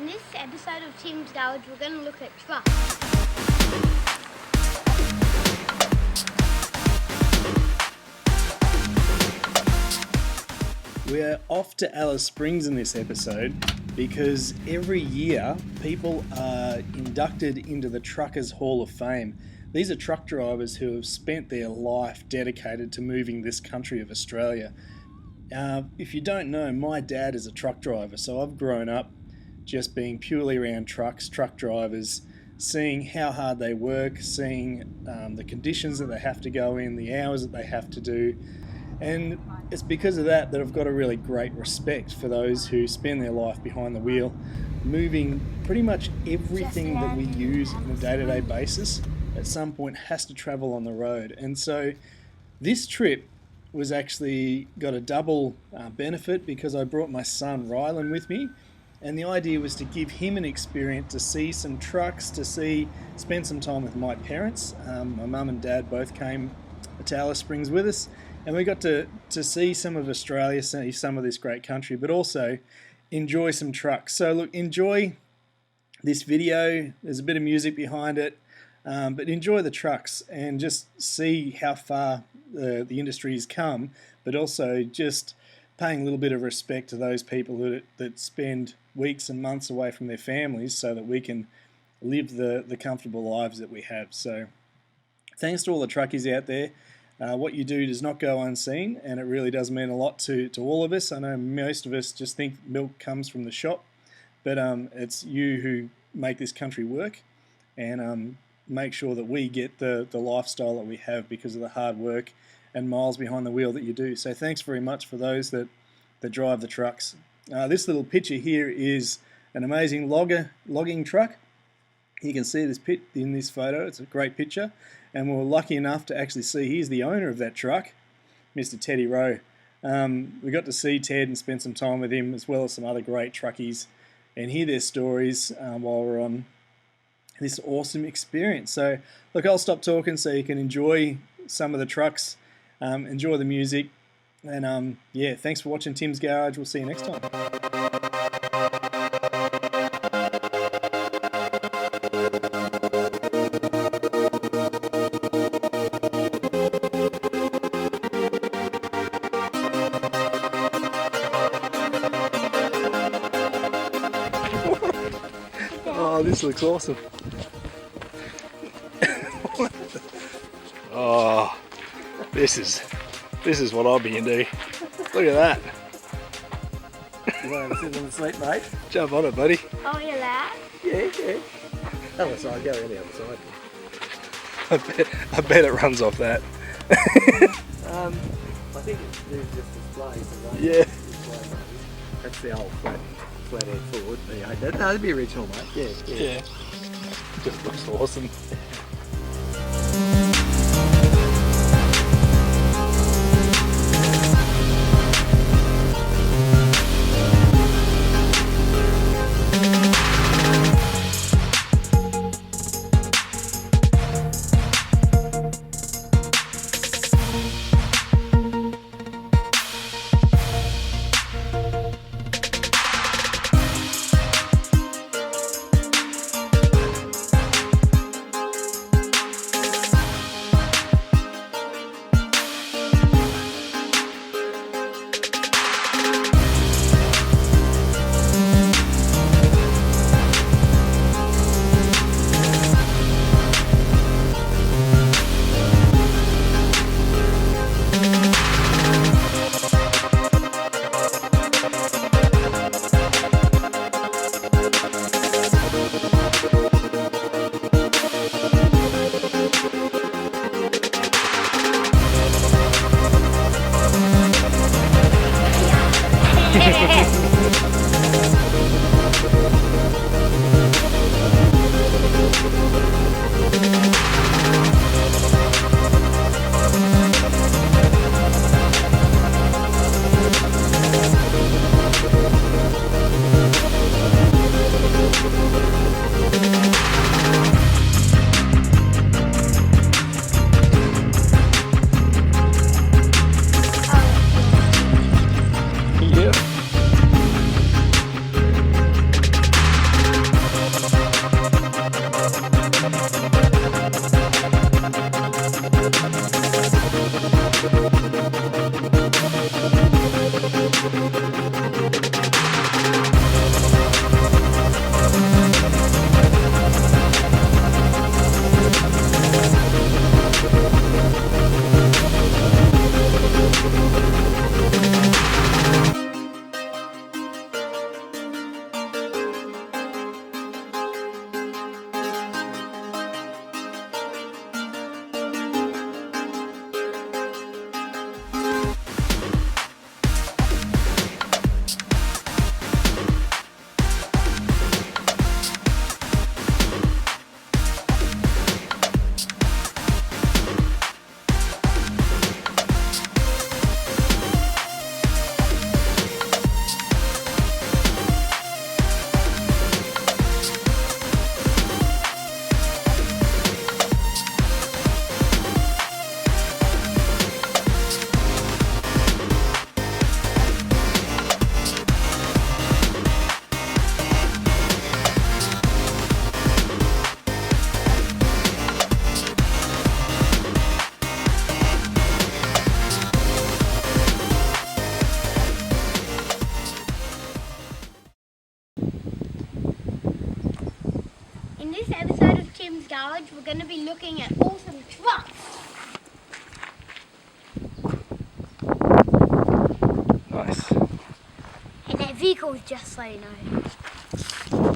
In this episode of Tim's Garage, we're going to look at trucks. We're off to Alice Springs in this episode because every year people are inducted into the Truckers Hall of Fame. These are truck drivers who have spent their life dedicated to moving this country of Australia. If you don't know, my dad is a truck driver, so I've grown up just being purely around trucks, truck drivers, seeing how hard they work, seeing the conditions that they have to go in, the hours that they have to do. And it's because of that I've got a really great respect for those who spend their life behind the wheel, moving pretty much everything that we use on a day-to-day basis at some point has to travel on the road. And so this trip was actually got a double benefit because I brought my son Rylan with me, and the idea was to give him an experience to see some trucks, spend some time with my parents. My mum and dad both came to Alice Springs with us, and we got to see some of Australia, see some of this great country, but also enjoy some trucks. So look, enjoy this video. There's a bit of music behind it, but enjoy the trucks and just see how far the industry has come, but also just paying a little bit of respect to those people that spend weeks and months away from their families so that we can live the comfortable lives that we have. So thanks to all the truckies out there. What you do does not go unseen, and it really does mean a lot to all of us. I know most of us just think milk comes from the shop, but it's you who make this country work and make sure that we get the lifestyle that we have because of the hard work and miles behind the wheel that you do. So thanks very much for those that drive the trucks. This little picture here is an amazing logging truck. You can see this pit in this photo. It's a great picture. And we were lucky enough to actually see, he's the owner of that truck, Mr. Teddy Rowe. We got to see Ted and spend some time with him, as well as some other great truckies, and hear their stories while we're on this awesome experience. So look, I'll stop talking so you can enjoy some of the trucks, enjoy the music, and yeah, thanks for watching Tim's Garage. We'll see you next time. Oh, this looks awesome. Oh, this is what I'll be into. Look at that. You want to sit on the seat, mate? Jump on it, buddy. Oh, you're allowed? Yeah. Other side, go around the other side. I bet it runs off that. I think it's just displays. Yeah. That's the old flat head forward. That'd be original, mate. Yeah. Just looks awesome. Garage, we're going to be looking at awesome trucks. Nice. And their vehicles, just so you know.